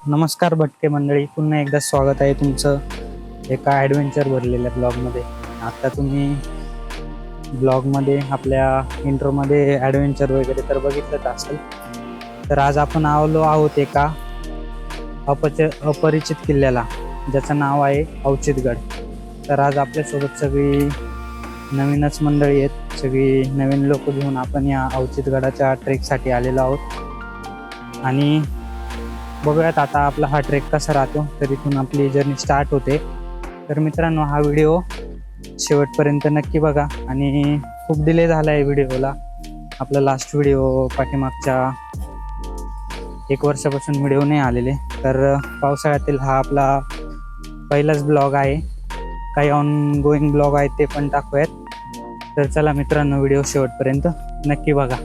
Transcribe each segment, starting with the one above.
नमस्कार भटके मंडळी, पुन्हा एकदा स्वागत आहे तुमचं एका ॲडव्हेंचर भरलेल्या ब्लॉगमध्ये. आता तुम्ही ब्लॉगमध्ये आपल्या इंट्रोमध्ये ॲडव्हेंचर वगैरे तर बघितलंच असेल. तर आज आपण आलो आहोत एका अपरिचित किल्ल्याला, ज्याचं नाव आहे अवचितगड. तर आज आपल्यासोबत सगळी नवीनच मंडळी आहेत, सगळी नवीन लोक घेऊन आपण या अवचितगडाच्या ट्रेकसाठी आलेलो आहोत. आणि बघूयात आता आपला हा ट्रेक कसा राहतो, तर इथून आपली जर्नी स्टार्ट होते. तर मित्रांनो, हा व्हिडिओ शेवटपर्यंत नक्की बघा. आणि खूप डिले झाला आहे व्हिडिओला. आपला लास्ट व्हिडिओ पाठीमागच्या 1 वर्षापासून व्हिडिओ नाही आलेले. तर पावसाळ्यातील हा आपला पहिलाच ब्लॉग आहे. काही ऑन गोईंग ब्लॉग आहेत ते पण टाकूयात. तर चला मित्रांनो, व्हिडिओ शेवटपर्यंत नक्की बघा.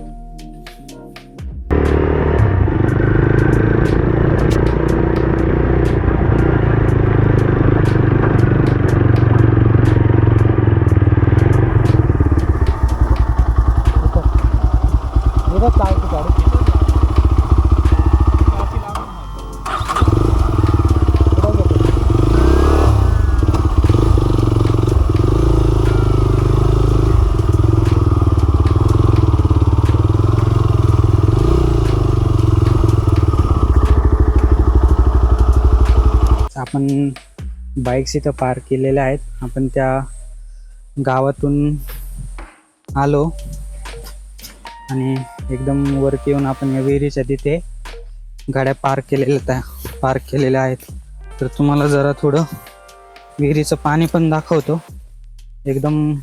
आपण बाईक्स इथं पार्क केलेल्या आहेत. आपण त्या गावातून आलो आणि एकदम वरती येऊन आपण या विहिरीच्या तिथे गाड्या पार्क केलेल्या आहेत. तर तुम्हाला जरा थोडं विहिरीचं पाणी पण दाखवतो. एकदम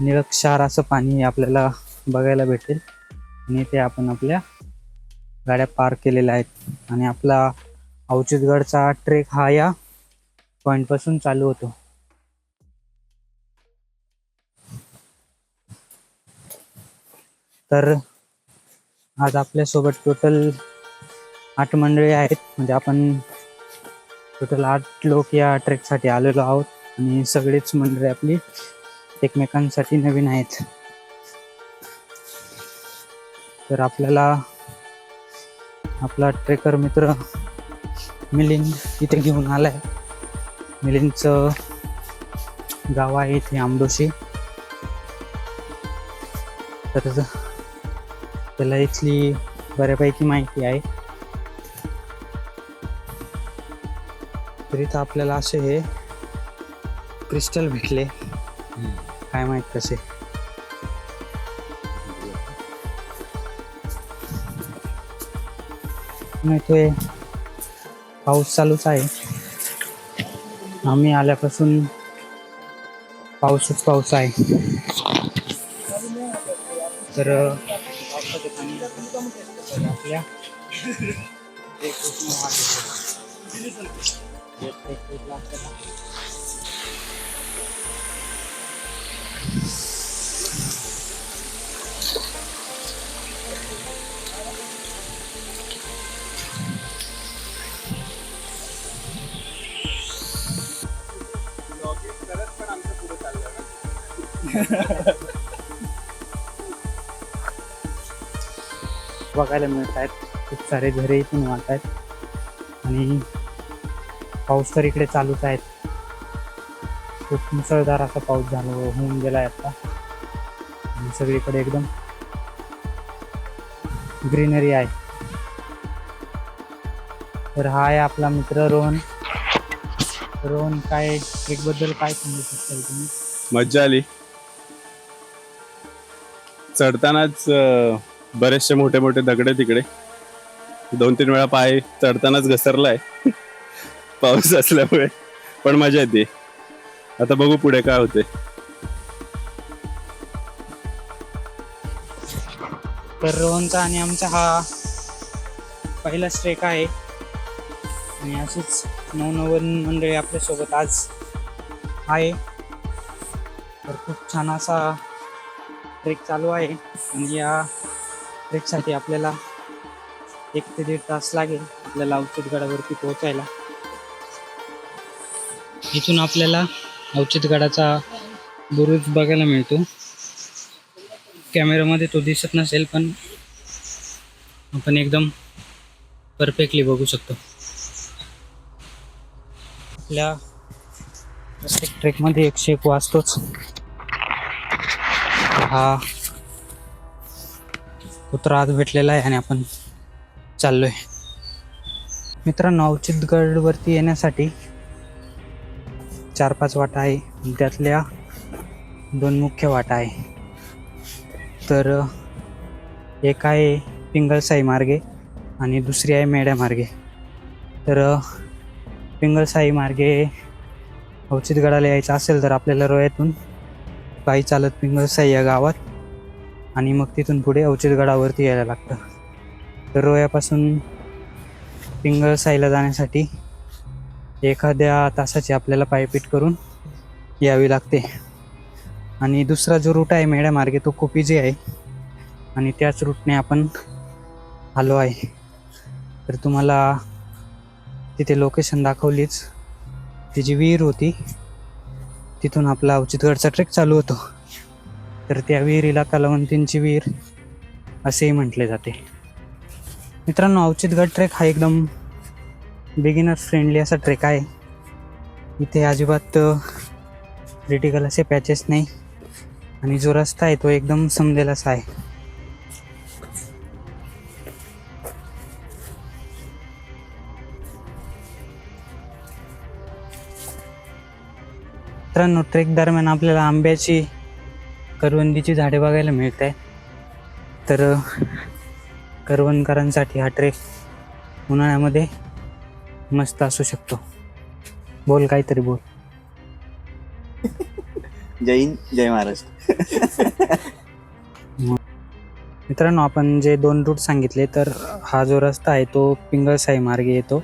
निरक्षार असं पाणी आपल्याला बघायला भेटेल. आणि ते आपण आपल्या गाड्या पार्क केलेल्या आहेत. आणि आपला अवचितगडचा ट्रेक हा या पॉइंट पासून चालू होतो. तर आज आपल्यासोबत टोटल 8 मंडळी आहेत. म्हणजे आपण टोटल 8 लोक या ट्रेकसाठी आलेलो आहोत. आणि सगळीच मंडळी आपली एकमेकांसाठी नवीन आहेत. तर आपल्याला आपला ट्रेकर मित्र मिलिंद इथे घेऊन आलाय. मिलिंदचं गाव आहे इथे आंबोशी. तर त्याला इथली बऱ्यापैकी माहिती आहे. तर इथं आपल्याला असे हे क्रिस्टल भेटले, काय माहित कसे. इथे पाऊस चालूच आहे. आम्ही आल्यापासून पाऊसच पाऊस आहे. तर पावसाच्या पाणी आपल्या बघायला मिळत आहेत. खूप सारे घरे इथून वाहत आहेत. आणि पाऊस तर इकडे चालूच आहे. खूप मुसळधार असा पाऊस होऊन गेलाय आता. आणि सगळीकडे एकदम ग्रीनरी आहे. तर हा आहे आपला मित्र रोहन. रोहन, काय ट्रेक बद्दल काय सांगू शकता तुम्ही? मज्जा आली. चढतानाच बरेचसे मोठे मोठे दगडे तिकडे 2-3 वेळा पाय चढतानाच घसरलाय पाऊस असल्यामुळे. पण मजा येते. आता बघू पुढे काय होते. तर रोहनचा आणि आमचा हा पहिलाच ट्रेक आहे. आणि अशीच नवनवीन मंडळी आपल्यासोबत आज आहे. तर खूप छान असा ट्रेक चालू आहे. आणि या ट्रेकसाठी आपल्याला 1 ते 1.5 तास लागेल आपल्याला अवचितगडावरती पोहोचायला. इथून आपल्याला अवचितगडाचा बुरुज बघायला मिळतो. कॅमेरामध्ये तो दिसत नसेल, पण आपण एकदम परफेक्टली बघू शकतो. आपल्या प्रत्येक ट्रेकमध्ये एक शेक वाचतोच. हा कुत्रा आज भेटलेला आहे आणि आपण चाललोय. मित्रांनो, अवचितगडवरती येण्यासाठी 4-5 वाटा आहे. त्यातल्या 2 मुख्य वाटा आहे. तर एक आहे पिंगळसाई मार्गे आणि दुसरी आहे मेढ्या मार्गे. तर पिंगळसाई मार्गे अवचितगडाला यायचं असेल तर आपल्याला रोह्यातून पायी चालत पिंगळसाई या गावात आणि मग तिथून पुढे अवचितगडावरती यायला लागतं. तर रोह्यापासून पिंगळसाईला जाण्यासाठी एखाद्या तासाची आपल्याला पायपीट करून यावी लागते. आणि दुसरा जो रूट आहे मेढ्या मार्गे तो खूप इझी आहे आणि त्याच रूटने आपण आलो आहे. तर तुम्हाला तिथे लोकेशन दाखवलीच. ती जी विहीर होती तिथून आपला अवचितगडचा ट्रेक चालू होतो. तर त्या विहिरीला कलावंतींची विहीर असेही म्हटले जाते. मित्रांनो, अवचितगड ट्रेक हा एकदम बिगिनर फ्रेंडली असा ट्रेक आहे. इथे अजिबात क्रिटिकल असे पॅचेस नाही आणि जो रस्ता आहे तो एकदम समजेल असा आहे. मित्रांनो, ट्रेक दरम्यान आपल्याला आंब्याची करवंदीची झाडे बघायला मिळत आहे. तर करवंदकरांसाठी हा ट्रेक उन्हाळ्यामध्ये मस्त असू शकतो. बोल, काहीतरी बोल. जय हिंद, जय महाराष्ट्र. मित्रांनो, आपण जे 2 रूट सांगितले तर हा जो रस्ता आहे तो पिंगळसाई मार्गे येतो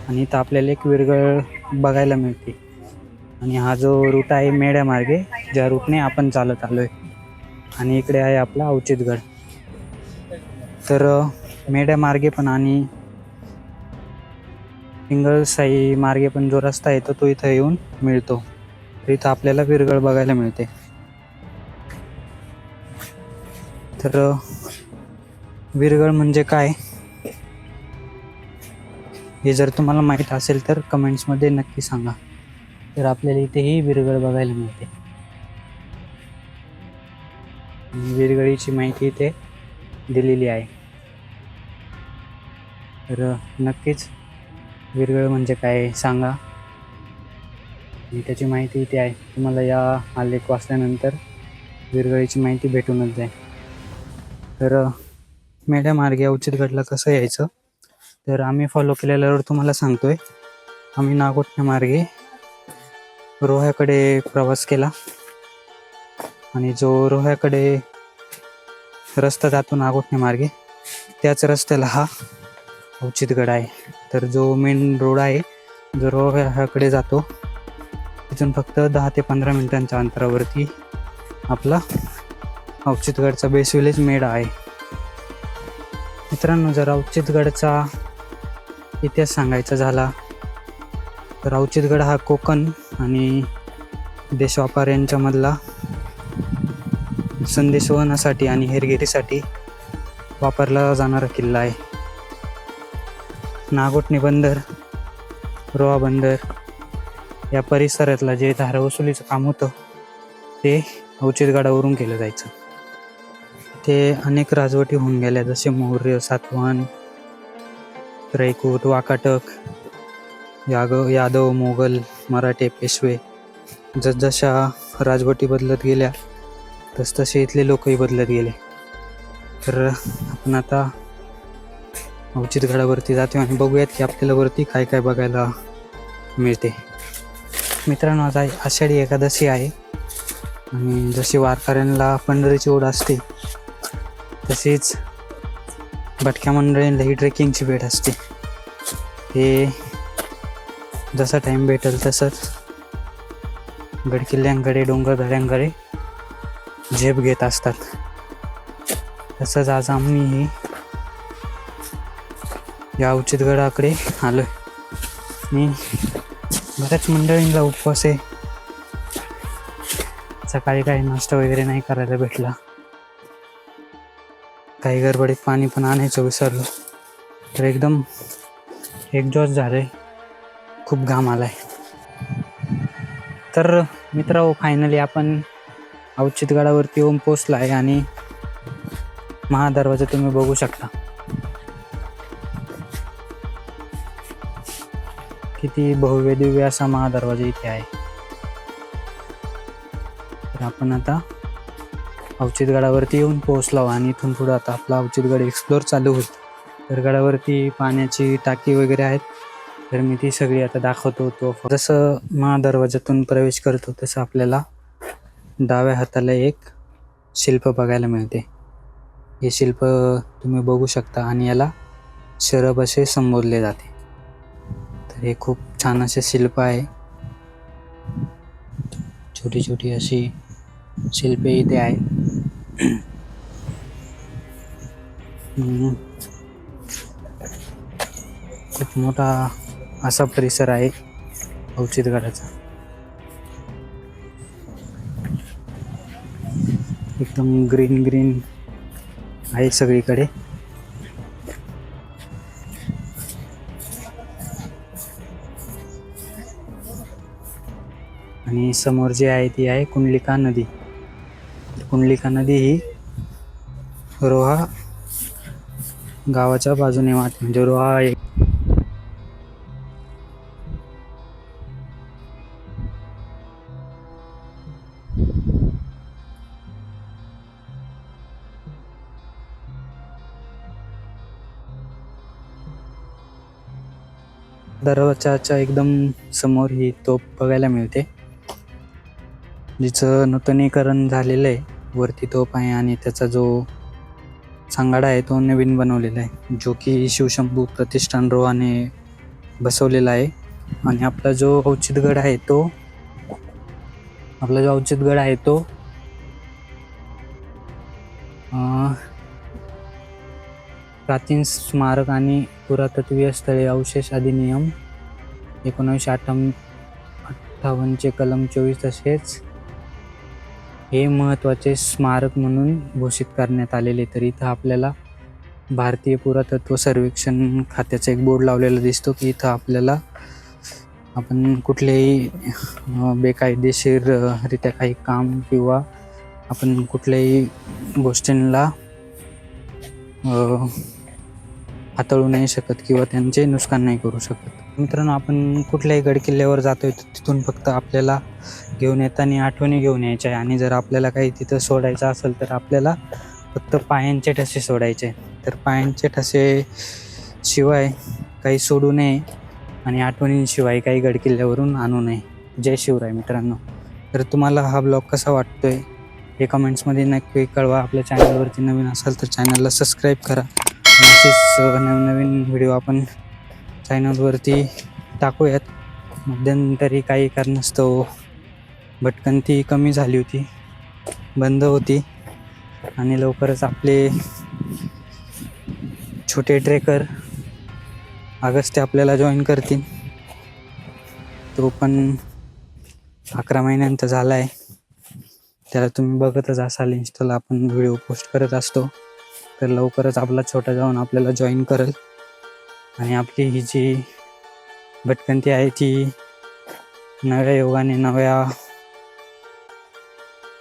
आणि इथं आपल्याला एक विरगळ बघायला मिळते. आणि हा जो रूट आहे मेढ्या मार्गे, ज्या रूटने आपण चालत आलो आहे. आणि इकडे आहे आपला अवचितगड. तर मेढ्या मार्गे पण आणि पिंगळसाई मार्गे पण जो रस्ता आहे तो इथं येऊन मिळतो. तर इथं आपल्याला विरगळ बघायला मिळते. तर विरगळ म्हणजे काय हे जर तुम्हाला माहीत असेल तर कमेंट्समध्ये नक्की सांगा. तर आपल्याला इथेही विरगळ बघायला मिळते. विरगळीची माहिती इथे दिलेली आहे. तर नक्कीच विरगळ म्हणजे काय सांगा. आणि त्याची माहिती इथे आहे. तुम्हाला या आलेख वाचल्यानंतर विरगळीची माहिती भेटूनच जाईल. तर मेढ्या मार्गे अवचितगडला कसं यायचं तर आम्ही फॉलो केलेला रोड तुम्हाला सांगतोय. आम्ही नागोठणे मार्गे रोह्याकडे प्रवास केला आणि जो रोह्याकडे रस्ता जातो नागोठणे मार्गे त्याच रस्त्याला हा अवचितगड आहे. तर जो मेन रोड आहे जो रोह्याकडे जातो तिथून फक्त 10 ते 15 मिनिटांच्या अंतरावरती आपला अवचितगडचा बेस विलेज मेढा आहे. मित्रांनो, जर अवचितगडचा इतिहास सांगायचा झाला तर अवचितगड हा कोकण आणि देशव्यापार यांच्यामधला संदेशवहनासाठी आणि हेरगिरीसाठी वापरला जाणारा किल्ला आहे. नागोठणे बंदर, रोहा बंदर या परिसरातला जे धारा वसुलीचं काम होतं ते अवचितगडावरून केलं जायचं. ते अनेक राजवटी होऊन गेल्या, जसे मौर्य, सातवाहन, त्रैकूट, वाकाटक, यादव, मोगल, मराठे, पेशवे. जसजशा राजवटी बदलत गेल्या तसतसे इथले लोकही बदलत गेले. तर आपण आता अवचितगडावरती जातो आणि बघूयात की आपल्याला वरती काय काय बघायला मिळते. मित्रांनो, आज आषाढी एकादशी आहे आणि जशी वारकऱ्यांना पंढरीची ओढ असते तशीच भटक्या मंडळींना ही ट्रेकिंगची भेट असते. ते जसा टाईम भेटेल तसंच गडकिल्ल्यांकडे, डोंगरदऱ्यांकडे झेप घेत असतात. तसंच आज आम्ही या अवचितगडाकडे आलोय. मी बऱ्याच मंडळींना उपवास आहे. सकाळी काही नाश्ता वगैरे नाही करायला भेटला. काही गडबडीत पाणी पण आणायचं विसरलो. तर एकदम एक्झॉस्ट झाले, खूप घाम आलाय. तर मित्रांनो, फायनली आपण अवचितगडावरती येऊन पोचला आहे आणि महादरवाजा तुम्ही बघू शकता. किती भव्य दिव्य असा महादरवाजा इथे आहे. तर आपण आता अवचितगडावरती येऊन पोहोचलो आणि इथून पुढे आता आपला अवचितगड एक्सप्लोअर चालू होईल. तर गडावरती पाण्याची टाकी वगैरे आहेत, तर मी ती सगळी आता दाखवतो. तो जसं महादरवाजातून प्रवेश करतो तसं आपल्याला डाव्या हाताला एक शिल्प बघायला मिळते. हे शिल्प तुम्ही बघू शकता आणि याला शरभ असे संबोधले जाते. तर हे खूप छान असे शिल्प आहे. छोटी छोटी अशी शिल्पे इथे आहेत. खूप मोठा असा परिसर आहे अवचितगडाचा. एकदम ग्रीन ग्रीन आहे सगळीकडे. आणि समोर जी आहे ती आहे कुंडलिका नदी. कुंडलिका नदी ही रोहा गावाच्या बाजूने वाहते. म्हणजे रोहा एक दरवाजाच्या एकदम समोर ही तोफ बघायला मिळते, जिचं नूतनीकरण झालेलं आहे. वरती तोफ आहे आणि त्याचा जो सांगाडा आहे तो नवीन बनवलेला आहे, जो की शिवशंभू प्रतिष्ठान रोहाने बसवलेला आहे. आणि आपला जो अवचितगड आहे तो प्राचीन स्मारक आणि पुरातत्वीय स्थळे अवशेष अधिनियम 1958चे कलम 24 तसेच हे महत्त्वाचे स्मारक म्हणून घोषित करण्यात आलेले. तर इथं आपल्याला भारतीय पुरातत्व सर्वेक्षण खात्याचा एक बोर्ड लावलेला दिसतो की इथं आपल्याला आपण कुठलेही बेकायदेशीररित्या काही काम किंवा आपण कुठल्याही गोष्टींना हाताळू नाही शकत किंवा त्यांचे नुकसान नाही करू शकत. मित्रांनो, आपण कुठल्याही गडकिल्ल्यावर जातोय तर तिथून फक्त आपल्याला घेऊन येताना आठवणी घेऊन यायच्या आहे. आणि जर आपल्याला काही तिथं सोडायचं असेल तर आपल्याला फक्त पायांचे ठसे सोडायचे. तर पायांचे ठसे शिवाय काही सोडू नये आणि आठवणींशिवाय काही गडकिल्ल्यावरून आणू नये. जय शिवराय मित्रांनो. तर तुम्हाला हा ब्लॉग कसा वाटतोय हे कमेंट्समध्ये नक्की कळवा. आपल्या चॅनलवरती नवीन असाल तर चॅनलला सबस्क्राईब करा. असेच नवनवीन व्हिडिओ आपण चॅनलवरती टाकूयात. मध्यंतरी काही कारणास्तव भटकंती कमी झाली होती, बंद होती आणि लवकरच आपले छोटे ट्रेकर अगस्त्य आपल्याला जॉईन करतील. तो पण 11 महिन्यांचा झाला आहे. त्याला तुम्ही बघतच असाल, इंस्टाला आपण व्हिडिओ पोस्ट करत असतो. तर लवकरच आपला छोटा जाऊन आपल्याला जॉईन करेल आणि आपली ही जी भटकंती आहे ती नव्या योगाने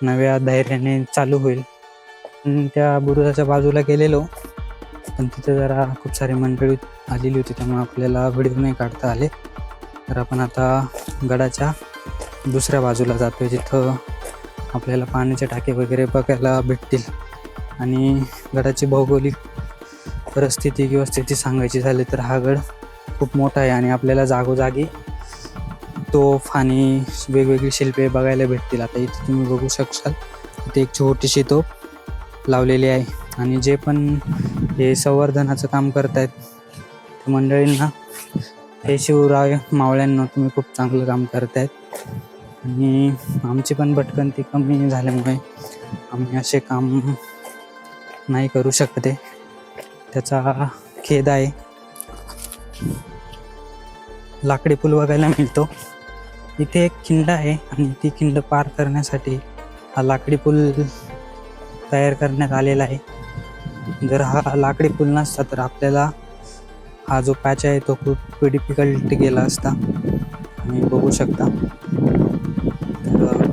नव्या धैर्याने चालू होईल. त्या बुरुजाच्या बाजूला गेलेलो, पण तिथे जरा खूप सारी मंडळी आलेली होती त्यामुळे आपल्याला व्हिडिओ नाही काढता आले. तर आपण आता गडाच्या दुसऱ्या बाजूला जातोय, जिथं आपल्याला पाण्याचे टाके वगैरे बघायला भेटतील. आणि गडाची भौगोलिक परिस्थिती किंवा स्थिती सांगायची झाली तर हा गड खूप मोठा आहे आणि आपल्याला जागोजागी तोफ आणि वेगवेगळी शिल्पे बघायला भेटतील. आता इथे तुम्ही बघू शकाल, इथे एक छोटीशी तोफ लावलेली आहे. आणि जे पण हे संवर्धनाचं काम करतायत त्या मंडळींना, हे शिवराय मावळ्यांना तुम्ही खूप चांगलं काम करतायत. आणि आमची पण भटकंती कमी झाल्यामुळे आम्ही असे काम नाही करू शकते, त्याचा खेद आहे. लाकडी पूल बघायला मिळतो. इथे एक खिंड आहे आणि ती खिंड पार करण्यासाठी हा लाकडी पूल तयार करण्यात आलेला आहे. जर हा लाकडी पूल नसता तर आपल्याला हा जो पॅच आहे तो खूप डिफिकल्ट गेला असता आणि बघू शकता. तर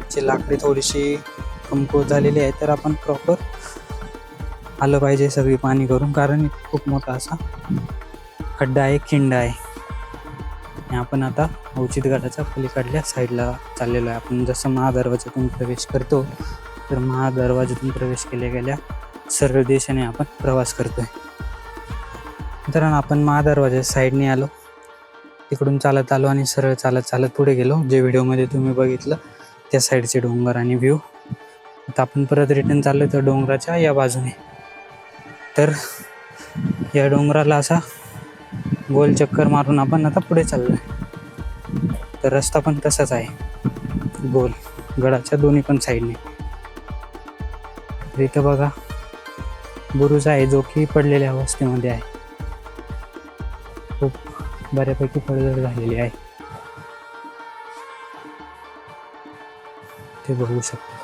ची लाकडी थोडीशी कमकुवत झालेली आहे, तर आपण प्रॉपर आलं पाहिजे सगळी पाणी करून, कारण खूप मोठा असा खड्डा आहे, खिंड आहे. आणि आपण आता औचितगडाच्या पलीकडल्या साईडला चाललेलो आहे. आपण जसं महादरवाज्यातून प्रवेश करतो, तर महादरवाज्यातून प्रवेश केल्या गेल्या सरळ दिशेने आपण प्रवास करतोय. मित्रांनो, आपण महादरवाज्या साईडने आलो, तिकडून चालत आलो आणि सरळ चालत चालत पुढे गेलो. जे व्हिडिओमध्ये तुम्ही बघितलं त्या साईडचे डोंगर आणि व्ह्यू. आता आपण परत रिटर्न चाललो तर डोंगराच्या या बाजूने. तर या डोंगराला असा गोल चक्कर मारून आपण आता पुढे चाललोय. तर रस्ता पण तसाच आहे, गोल गडाच्या दोन्ही पण साईडने. तर इथं बघा बुरुज आहे, जो की पडलेल्या अवस्थेमध्ये आहे. खूप बऱ्यापैकी पडझड झालेली आहे, ते बघू शकतो.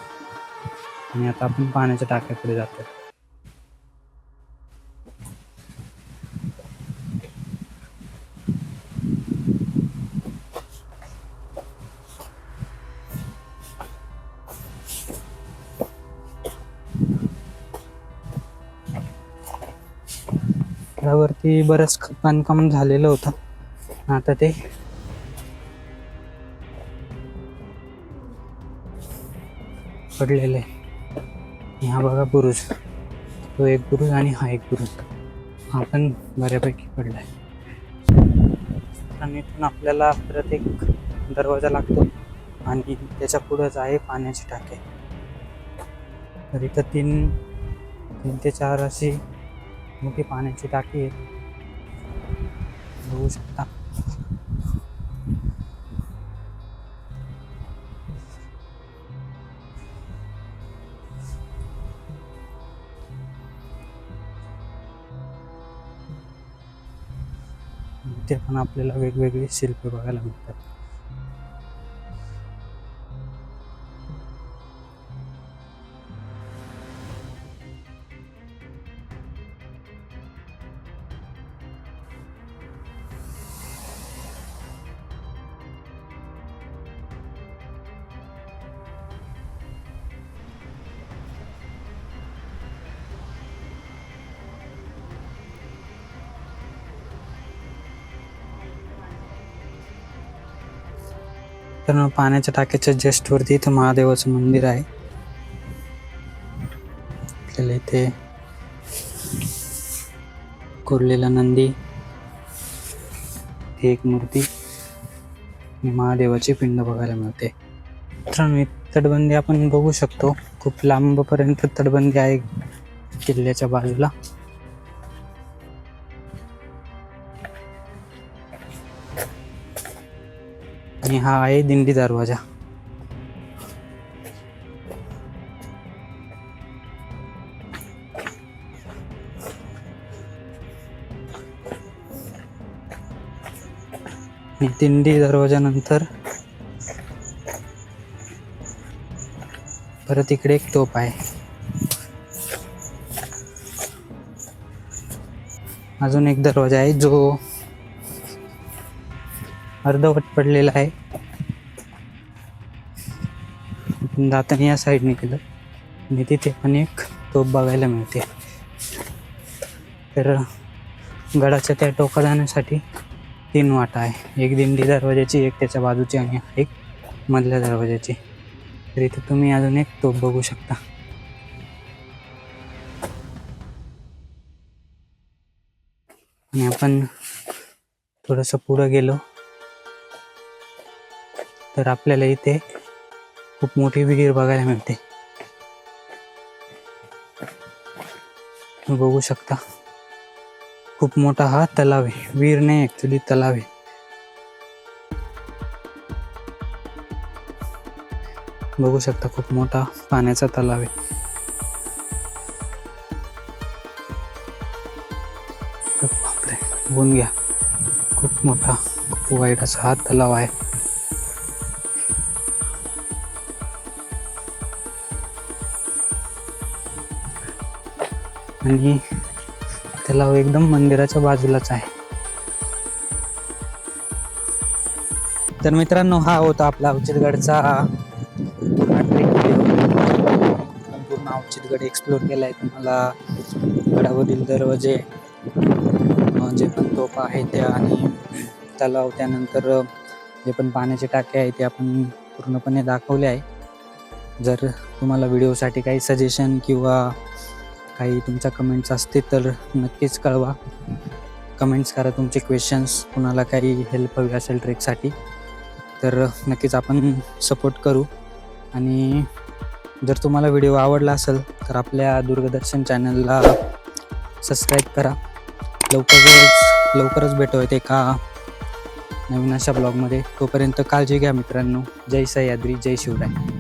आणि आता आपण पाण्याच्या टाक्याकडे जातो. त्यावरती बरंच बांधकाम झालेलं होतं, आता ते पडलेलं आहे. हा बघा बुरुज, तो एक बुरुज आणि हा एक बुरुज, हा पण बऱ्यापैकी पडलाय. आणि इथून आपल्याला परत एक दरवाजा लागतो आणि त्याच्या पुढंच आहे पाण्याची टाके. तर इथं तीन ते चार अशी मोठी पाण्याची टाकी आहे, बघू शकता. इथे पण आपल्याला वेगवेगळे शिल्प बघायला मिळतात. तर पाण्याच्या टाक्याच्या जस्ट वरती इथं महादेवाचं मंदिर आहे. आपल्याला इथे कोरलेला नंदी, एक मूर्ती आणि महादेवाची पिंड बघायला मिळते. मित्रांनो, तटबंदी आपण बघू शकतो, खूप लांबपर्यंत तटबंदी आहे किल्ल्याच्या बाजूला. आणि हा आहे दिंडी दरवाजा. आणि दिंडी दरवाजानंतर परत इकडे एक तोफ आहे. अजून एक दरवाजा आहे जो अर्धवट पडलेला आहे. जाताना या साईडने केलं आणि तिथे पण एक तोफ बघायला मिळते. तर गडाच्या त्या टोका जाण्यासाठी 3 वाटा आहे, एक दिंडी दरवाजाची, एक त्याच्या बाजूची आणि एक मधल्या दरवाजाची. तर इथे तुम्ही अजून एक तोफ बघू शकता. आणि आपण थोडंसं पुढं गेलो तर आपल्याला इथे खूप मोठी विहीर बघायला मिळते, बघू शकता. खूप मोठा हा तलाव आहे, विहीर नाही ॲक्च्युली तलाव आहे. बघू शकता खूप मोठा पाण्याचा तलाव आहे. बापरे, बघून घ्या, खूप मोठा, खूप वाईट असा हा तलाव आहे. आणि तलाव एकदम मंदिराच्या बाजूलाच आहे. तर मित्रांनो, हा होता आपला अवचितगडचा पूर्ण ट्रेक व्हिडिओ. पूर्ण अवचितगड एक्सप्लोर केलाय. तुम्हाला गडावरील दरवाजे, जे पण तोफा आहे त्या, आणि तलाव, त्यानंतर जे पण पाण्याचे टाके आहे ते आपण पूर्णपणे दाखवले आहे. जर तुम्हाला व्हिडिओसाठी काही सजेशन किंवा काही तुमच्या कमेंट्स असतील तर नक्कीच कळवा. कमेंट्स करा तुमचे क्वेश्चन्स. कुणाला काही हेल्प हवी असेल ट्रेकसाठी तर नक्कीच आपण सपोर्ट करू. आणि जर तुम्हाला व्हिडिओ आवडला असेल तर आपल्या दुर्गदर्शन चॅनलला सबस्क्राईब करा. लवकरच भेटूयात एका नवीन अशा ब्लॉगमध्ये. तोपर्यंत काळजी घ्या मित्रांनो. जय सह्याद्री, जय शिवराय.